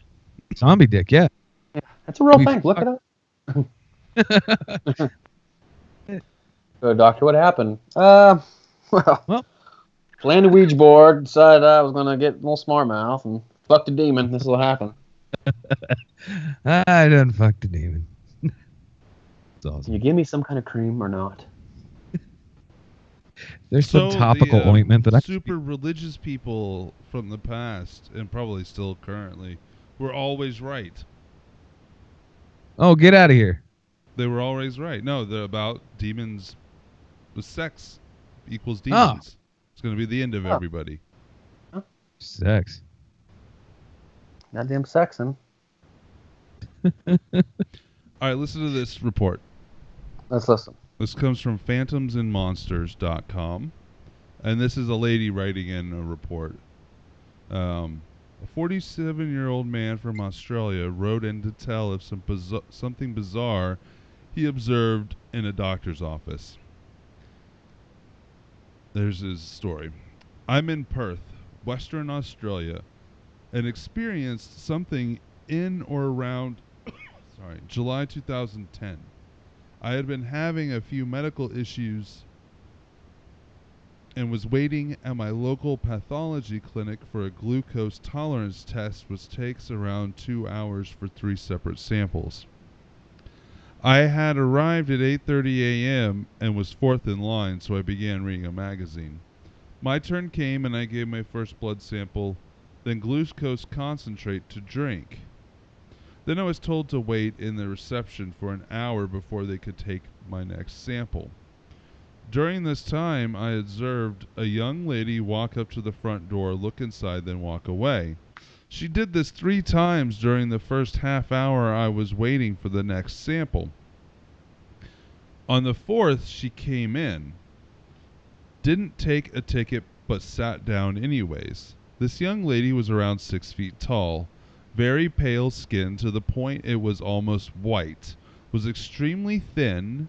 Zombie dick, yeah.
That's a real
We
thing. Look
fuck-
it up. So, doctor, what happened?
Well.
Landed Ouija board. Decided I was gonna get a little smart mouth and fuck the demon. This will happen.
I done fucked the demon. It's awesome.
Can you give me some kind of cream or not?
There's some
So
topical
the,
ointment that I
super religious people from the past, and probably still currently, were always right.
Oh, get out of here.
They were always right. No, they're about demons with sex equals
Oh.
demons. It's going to be the end of everybody.
Sex.
Goddamn sexing.
All right, listen to this report.
Let's listen.
This comes from phantomsandmonsters.com, and this is a lady writing in a report. A 47-year-old man from Australia wrote in to tell of something bizarre he observed in a doctor's office. There's his story. I'm in Perth, Western Australia, and experienced something in or around July 2010. I had been having a few medical issues and was waiting at my local pathology clinic for a glucose tolerance test, which takes around 2 hours for 3 separate samples. I had arrived at 8:30 a.m. and was fourth in line, so I began reading a magazine. My turn came and I gave my first blood sample, then glucose concentrate to drink. Then I was told to wait in the reception for an hour before they could take my next sample. During this time, I observed a young lady walk up to the front door, look inside, then walk away. She did this 3 times during the first half hour I was waiting for the next sample. On the 4th, she came in. Didn't take a ticket, but sat down anyways. This young lady was around 6 feet tall, very pale skin to the point it was almost white, was extremely thin,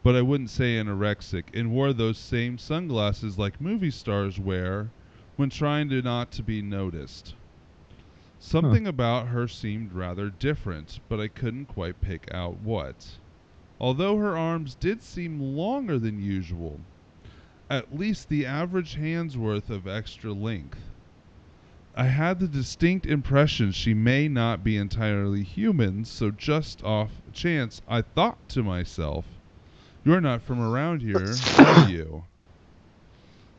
but I wouldn't say anorexic, and wore those same sunglasses like movie stars wear when trying to not to be noticed. Something about her seemed rather different, but I couldn't quite pick out what. Although her arms did seem longer than usual, at least the average hand's worth of extra length. I had the distinct impression she may not be entirely human, so just off chance I thought to myself, "You're not from around here, are you?"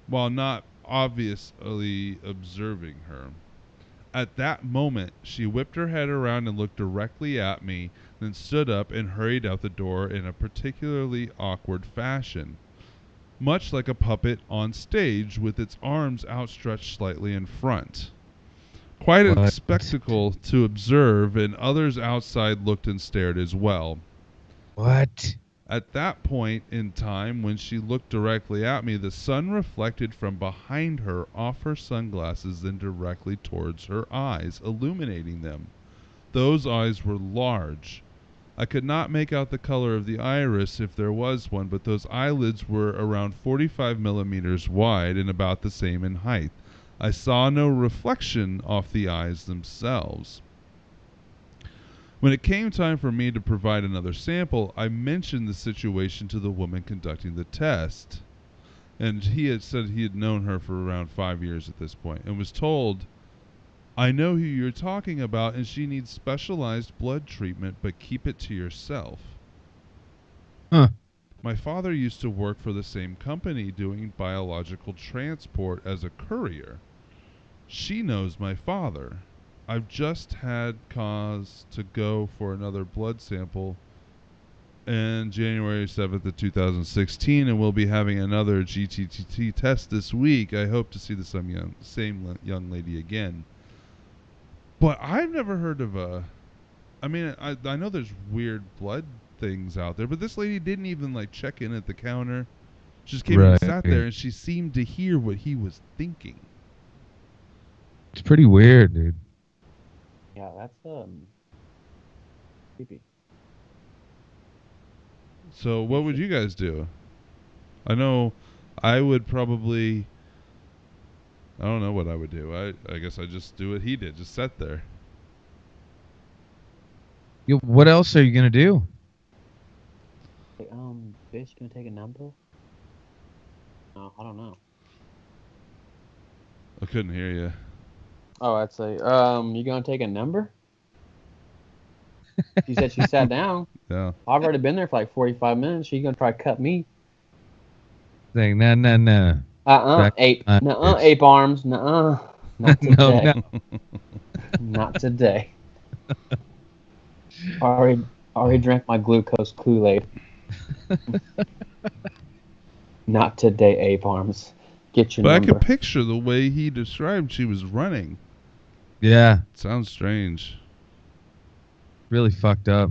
While not obviously observing her. At that moment, she whipped her head around and looked directly at me, then stood up and hurried out the door in a particularly awkward fashion, much like a puppet on stage with its arms outstretched slightly in front. Quite a
What?
spectacle to observe, and others outside looked and stared as well.
What?
At that point in time, when she looked directly at me, the sun reflected from behind her off her sunglasses and directly towards her eyes, illuminating them. Those eyes were large. I could not make out the color of the iris if there was one, but those eyelids were around 45 millimeters wide and about the same in height. I saw no reflection off the eyes themselves. When it came time for me to provide another sample, I mentioned the situation to the woman conducting the test. And he had said he had known her for around 5 years at this point, and was told, "I know who you're talking about, and she needs specialized blood treatment, but keep it to yourself."
Huh.
My father used to work for the same company doing biological transport as a courier. She knows my father. I've just had cause to go for another blood sample on January 7th of 2016, and we'll be having another GTTT test this week. I hope to see the same young lady again. But I've never heard of I know there's weird blood things out there, but this lady didn't even check in at the counter. She just came in and sat there, and she seemed to hear what he was thinking.
It's pretty weird, dude.
Yeah, that's creepy.
So what would you guys do? I know I would probably... I don't know what I would do. I guess I'd just do what he did. Just sit there.
What else are you gonna do?
Hey, bitch, gonna take a number? No, I don't know.
I couldn't hear you.
Oh, I'd say, you gonna take a number? She said she sat down.
Yeah.
I've already been there for like 45 minutes. She gonna try to cut me?
Saying no.
Ape.
Bitch.
Nuh-uh, ape arms. Nuh-uh. Not today.
No.
Not today. Already drank my glucose Kool-Aid. Not today, ape arms. Get your
But
number.
I could picture the way he described she was running.
Yeah,
Sounds strange.
really fucked up.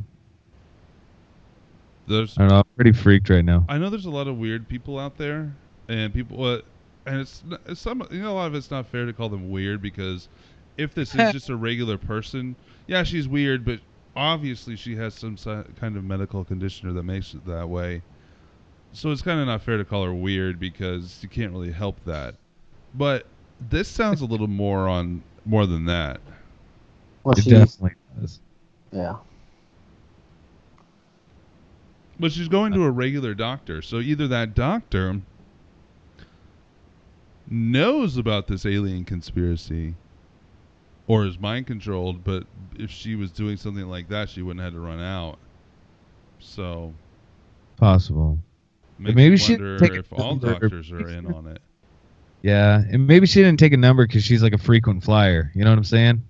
There's,
I don't know. I'm pretty freaked right now.
I know there's a lot of weird people out there, and it's some. A lot of it's not fair to call them weird because if this is just a regular person, yeah, she's weird, but obviously she has some kind of medical condition that makes it that way. So it's kind of not fair to call her weird because you can't really help that. But this sounds a little more than that.
Well,
It definitely does.
Yeah.
But she's going to a regular doctor, so either that doctor knows about this alien conspiracy or is mind controlled, but if she was doing something like that, she wouldn't have had to run out. So
Possible.
makes
Maybe
me
she
wonder
take a
if all
number.
doctors are in on it.
Yeah, and maybe she didn't take a number because she's like a frequent flyer. You know what I'm saying?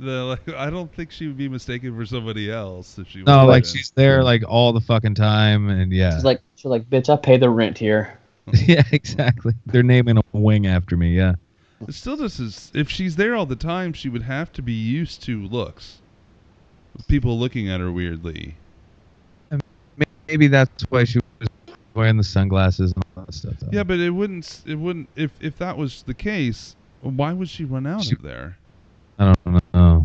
I don't think she would be mistaken for somebody else if she.
No,
was
like
in.
she's there like all the fucking time, and yeah.
She's like, bitch, I pay the rent here.
Yeah, exactly. They're naming a wing after me. Yeah.
It still just is. If she's there all the time, she would have to be used to looks. People looking at her weirdly.
Maybe that's why she was wearing the sunglasses and all that stuff. Though.
Yeah, but it wouldn't. If that was the case, why would she run out of there?
I don't know.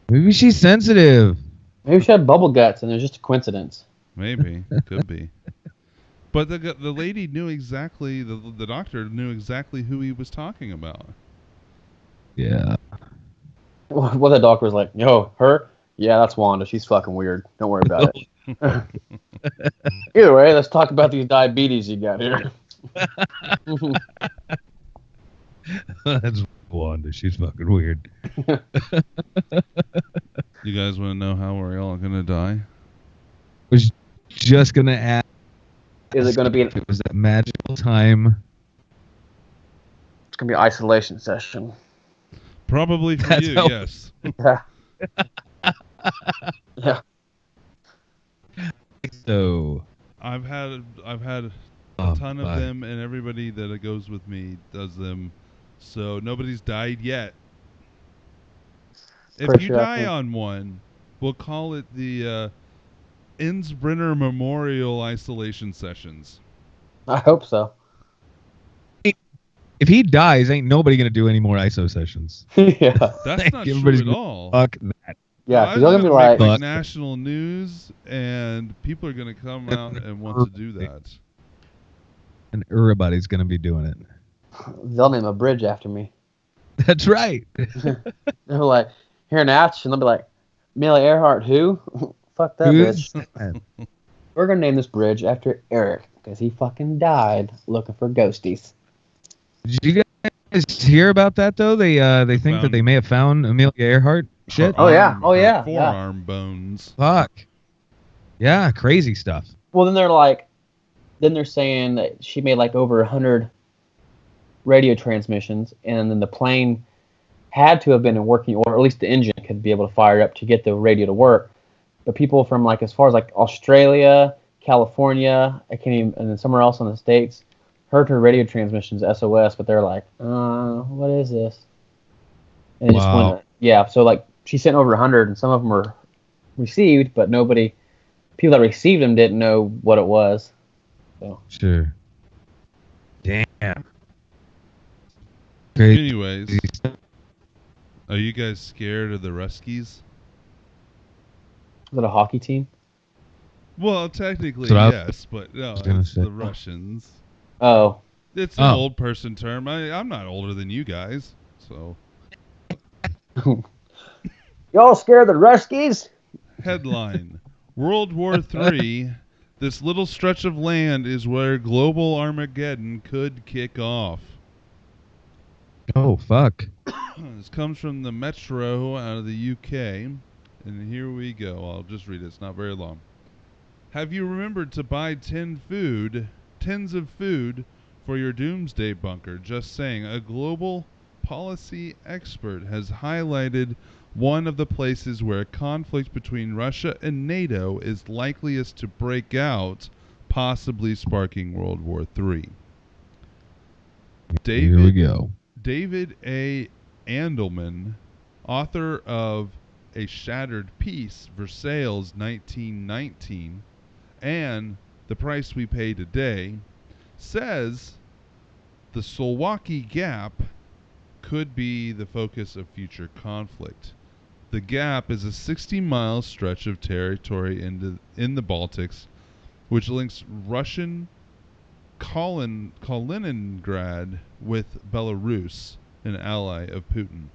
Maybe she's sensitive.
Maybe she had bubble guts and it was just a coincidence.
Maybe could be. But the lady knew exactly. The doctor knew exactly who he was talking about.
Yeah.
Well, the doctor was like, yo, her? Yeah, that's Wanda. She's fucking weird. Don't worry about it. Either way, let's talk about these diabetes you got here.
That's Wanda. She's fucking weird.
You guys want to know how we're all gonna die?
Was just gonna ask.
Is it going to be
It was that magical time.
It's going to be an isolation session.
Probably for
That's
you,
how-
yes.
Yeah. Yeah.
So.
I've had a ton of them, and everybody that goes with me does them. So nobody's died yet. If
Pretty
you
sure I
die
think-
on one, we'll call it the Innsbrenner Memorial Isolation Sessions.
I hope so.
If he dies, ain't nobody gonna do any more ISO sessions.
Yeah.
That's not true
Everybody's
at
gonna
all.
Fuck that.
Yeah,
I'm
because they're going to be
gonna
like,
make
Fuck.
national news, and people are going to come out and want to do that.
And everybody's gonna be doing it.
they'll name a bridge after me.
That's right.
They're like, here in Atch, and they'll be like, Amelia Earhart, who? Fuck that
Who's
bitch.
that?
We're going to name this bridge after Eric, because he fucking died looking for ghosties.
Did you guys hear about that though? They think that
Found-
they may have found Amelia Earhart. Shit.
Oh, yeah. Oh, yeah.
Her forearm bones.
Fuck. Yeah, crazy stuff.
Well, then they're saying that she made like over 100 radio transmissions, and then the plane had to have been in working order, or at least the engine could be able to fire it up to get the radio to work. But people from like as far as like Australia, California, and then somewhere else in the States heard her radio transmissions SOS, but they're like, what is this? And it just
Wow.
went, yeah. So like she sent over 100, and some of them were received, but people that received them didn't know what it was. So.
Sure. Damn. Crazy.
Anyways, are you guys scared of the Ruskies?
Is it a hockey team?
Well, technically,
So I was
yes, but no,
gonna
it's
say.
the Russians.
Oh,
It's an
Oh.
old person term. I'm not older than you guys, so.
y'all scared of the Ruskies?
Headline: World War III. This little stretch of land is where global Armageddon could kick off.
Oh, fuck.
This comes from the Metro out of the UK. And here we go. I'll just read it. It's not very long. Have you remembered to buy tins of food for your doomsday bunker? Just saying. A global policy expert has highlighted one of the places where a conflict between Russia and NATO is likeliest to break out, possibly sparking World War III.
Here we go.
David A. Andelman, author of A Shattered Peace, Versailles 1919, and The Price We Pay Today, says the Sulwaki Gap could be the focus of future conflict. The Gap is a 60-mile stretch of territory in the Baltics, which links Russian Kaliningrad with Belarus, an ally of Putin.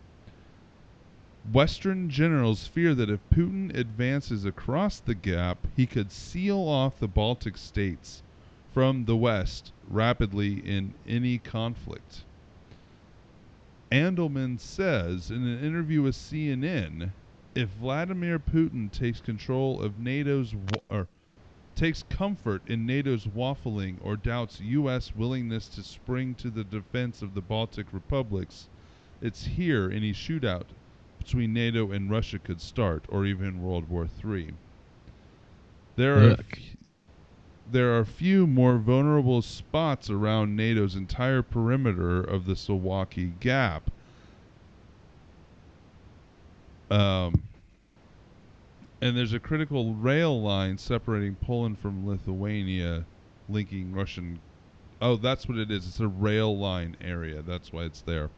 Western generals fear that if Putin advances across the gap, he could seal off the Baltic states from the West rapidly in any conflict. Andelman says in an interview with CNN, if Vladimir Putin takes control of takes comfort in NATO's waffling or doubts U.S. willingness to spring to the defense of the Baltic republics, it's here any shootout between NATO and Russia could start, or even World War III. There are few more vulnerable spots around NATO's entire perimeter of the Sulwaki Gap. And there's a critical rail line separating Poland from Lithuania, linking Russian. Oh, that's what it is. It's a rail line area. That's why it's there.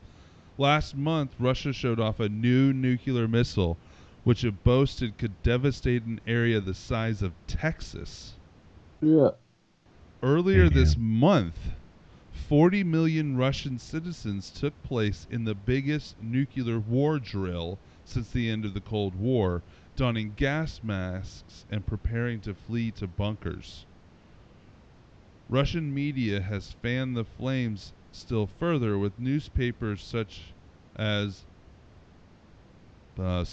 Last month, Russia showed off a new nuclear missile, which it boasted could devastate an area the size of Texas.
Yeah.
Earlier this month, 40 million Russian citizens took place in the biggest nuclear war drill since the end of the Cold War, donning gas masks and preparing to flee to bunkers. Russian media has fanned the flames still further with newspapers such as I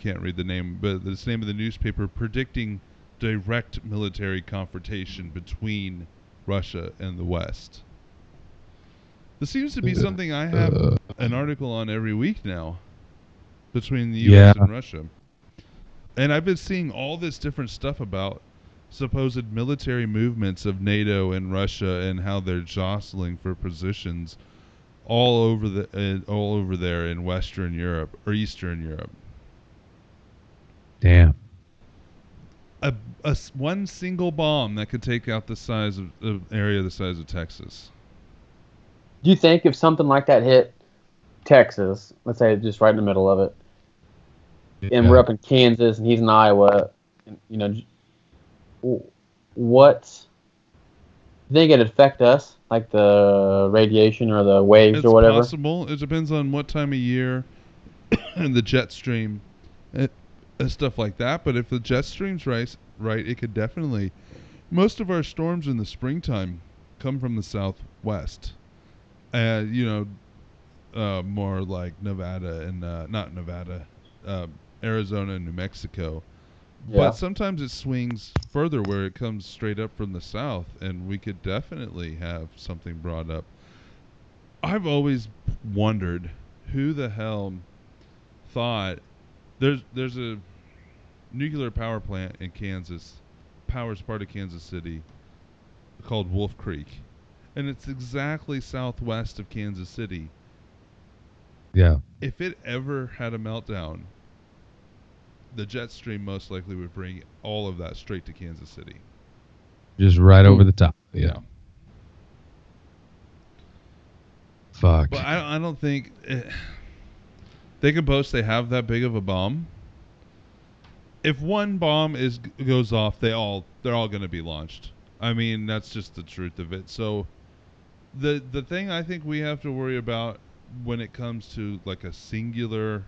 can't read the name, but this name of the newspaper predicting direct military confrontation between Russia and the West. This seems to be something I have an article on every week now between the U.S. and Russia. And I've been seeing all this different stuff about supposed military movements of NATO and Russia and how they're jostling for positions all over there in Western Europe or Eastern Europe.
Damn.
One single bomb that could take out the size of area the size of Texas.
Do you think if something like that hit Texas, let's say just right in the middle of it, and we're up in Kansas and he's in Iowa, and, what do you think it'd affect us, like the radiation or the waves or whatever?
It's possible. It depends on what time of year and the jet stream and stuff like that. But if the jet stream's right, it could definitely. Most of our storms in the springtime come from the southwest. More like Nevada and not Nevada, Arizona and New Mexico. Yeah. But sometimes it swings further where it comes straight up from the south, and we could definitely have something brought up. I've always wondered who the hell thought there's a nuclear power plant in Kansas, powers part of Kansas City, called Wolf Creek, and it's exactly southwest of Kansas City.
Yeah.
If it ever had a meltdown, the jet stream most likely would bring all of that straight to Kansas City.
Just right over the top. Yeah. Fuck.
But I don't think they can boast they have that big of a bomb. if one bomb goes off, they're all going to be launched. I mean, that's just the truth of it. So the thing I think we have to worry about when it comes to like a singular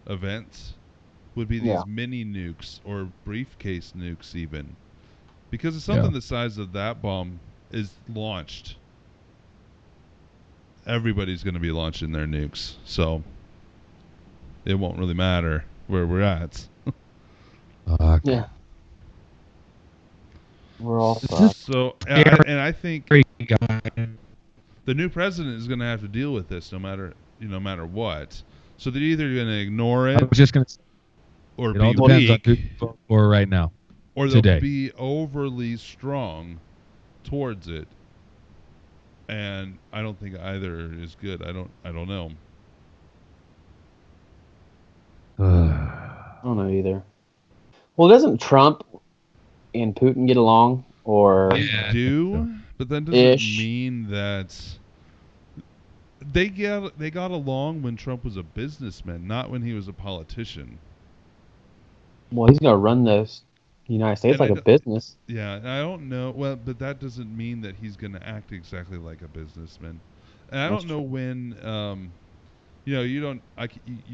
event would be these mini nukes or briefcase nukes even. Because if something the size of that bomb is launched, everybody's going to be launching their nukes. So it won't really matter where we're at.
Yeah. We're all fucked.
So, and I think the new president is going to have to deal with this no matter what. So they're either going to ignore it.
I was just going to.
Or
it
be
all depends
weak,
on who for right now,
or they'll be overly strong towards it. And I don't think either is good. I don't know.
I don't know either. Well, doesn't Trump and Putin get along? Or
they do, but that doesn't mean that they got along when Trump was a businessman, not when he was a politician.
Well, he's going to run the United States like a business.
Yeah, I don't know. Well, but that doesn't mean that he's going to act exactly like a businessman. And I don't know when. You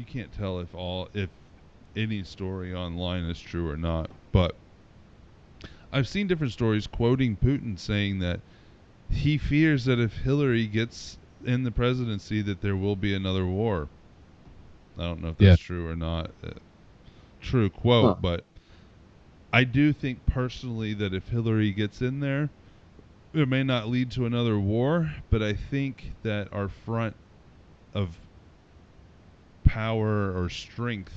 can't tell if any story online is true or not. But I've seen different stories quoting Putin saying that he fears that if Hillary gets in the presidency, that there will be another war. I don't know if that's true or not. True quote, but I do think personally that if Hillary gets in there, it may not lead to another war, but I think that our front of power or strength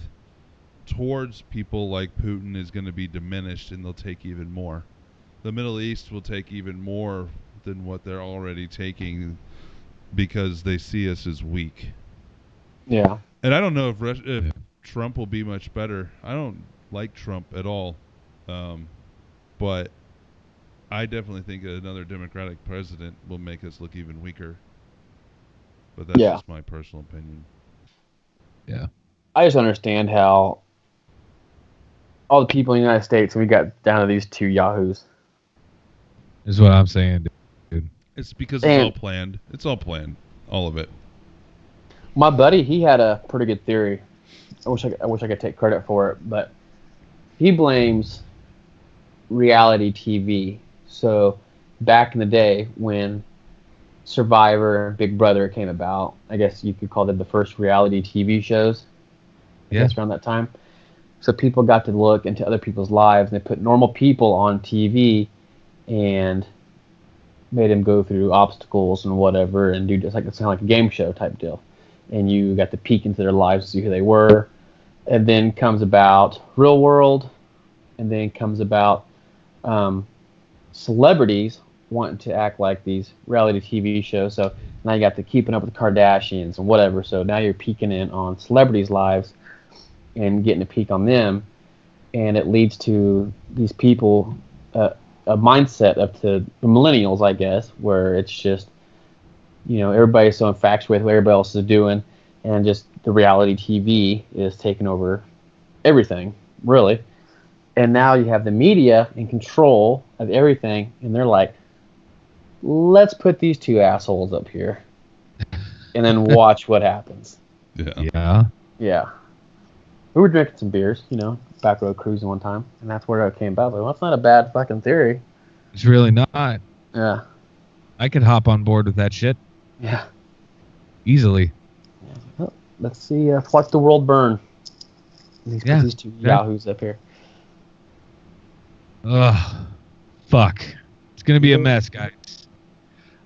towards people like Putin is going to be diminished, and they'll take even more. The Middle East will take even more than what they're already taking because they see us as weak.
Yeah.
And I don't know if Trump will be much better. I don't like Trump at all. But I definitely think another Democratic president will make us look even weaker. But that's just my personal opinion.
Yeah.
I just understand how all the people in the United States, we got down to these two yahoos.
Is what I'm saying, dude.
It's because it's all planned. It's all planned. All of it.
My buddy, he had a pretty good theory. I wish I could take credit for it, but he blames reality TV. So back in the day when Survivor and Big Brother came about, I guess you could call them the first reality TV shows. I guess around that time. So people got to look into other people's lives, and they put normal people on TV and made them go through obstacles and whatever, and do just it's kind of like a game show type deal. And you got to peek into their lives to see who they were. And then comes about Real World, and then comes about celebrities wanting to act like these reality TV shows. So now you got the Keeping Up with the Kardashians and whatever. So now you're peeking in on celebrities' lives and getting a peek on them. And it leads to these people, a mindset up to the millennials, I guess, where it's just, everybody's so infatuated with what everybody else is doing. And just the reality TV is taking over everything, really. And now you have the media in control of everything, and they're like, let's put these two assholes up here and then watch what happens.
Yeah.
We were drinking some beers, back road cruising one time, and that's where it came about. Like, well, that's not a bad fucking theory.
It's really not.
Yeah.
I could hop on board with that shit.
Yeah.
Easily.
Yeah. Well, let's see. Watch the world burn. These two yahoos up here.
Ugh. Fuck. It's going to be a mess, guys.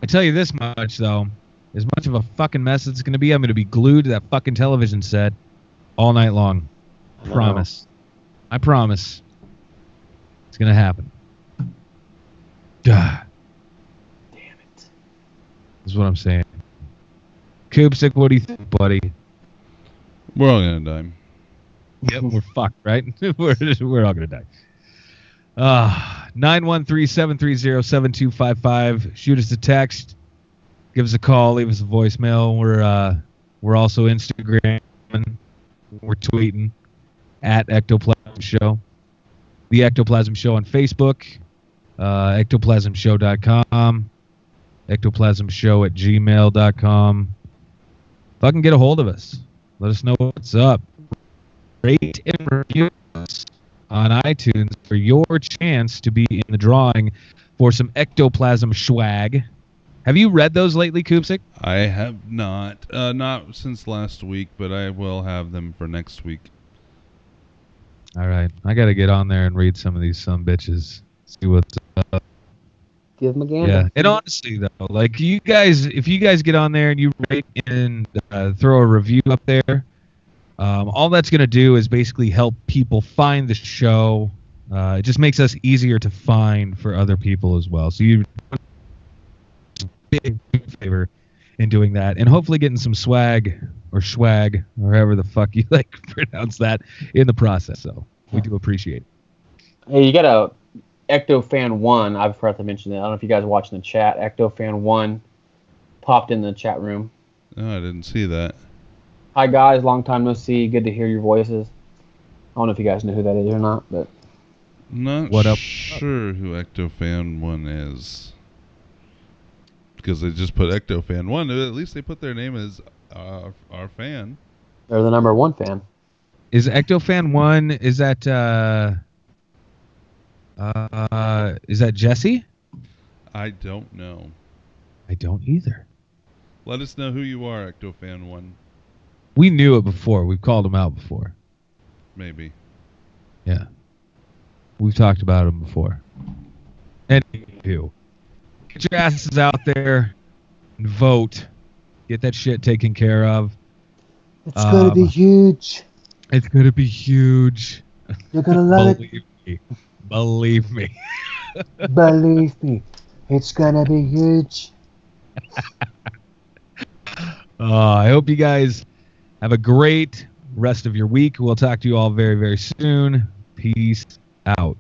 I tell you this much, though. As much of a fucking mess as it's going to be, I'm going to be glued to that fucking television set all night long. Promise. I promise. It's going to happen. Damn it. That's what I'm saying. Koopsick, what do you think, buddy?
We're all going to die.
Yep, we're fucked, right? we're all going to die. 913-730-7255. Shoot us a text. Give us a call. Leave us a voicemail. We're also Instagram. We're tweeting at Ectoplasm Show. The Ectoplasm Show on Facebook, ectoplasmshow.com, ectoplasmshow@gmail.com. Fucking get a hold of us. Let us know what's up. Rate and review us on iTunes for your chance to be in the drawing for some Ectoplasm swag. Have you read those lately, Koopsik?
I have not. Not since last week, but I will have them for next week.
All right. I got to get on there and read some of these bitches. See what's up.
Give them a gander.
Yeah. And honestly, though, like you guys, if you guys get on there and you rate and throw a review up there, all that's going to do is basically help people find the show. It just makes us easier to find for other people as well. So you big favor in doing that, and hopefully getting some swag or schwag or however the fuck you like to pronounce that in the process. So we do appreciate it.
Hey, you got a Ectofan1. I forgot to mention that. I don't know if you guys are watching the chat. Ectofan1 popped in the chat room.
Oh, I didn't see that.
Hi guys, long time no see. Good to hear your voices. I don't know if you guys know who that is or not, but
Not
What up?
sure who Ectofan1 is. Because they just put Ectofan1. At least they put their name as our fan.
they're the number one fan.
Is Ectofan 1, is that Jesse?
I don't know.
I don't either.
Let us know who you are, Ectofan1.
We knew it before. We've called him out before.
Maybe.
Yeah. We've talked about him before. Anywho, get your asses out there and vote. Get that shit taken care of.
It's gonna be huge.
It's going to be huge.
You're gonna love
Believe me. Believe me.
Believe me, it's gonna be huge.
I hope you guys have a great rest of your week. We'll talk to you all very, very soon. Peace out.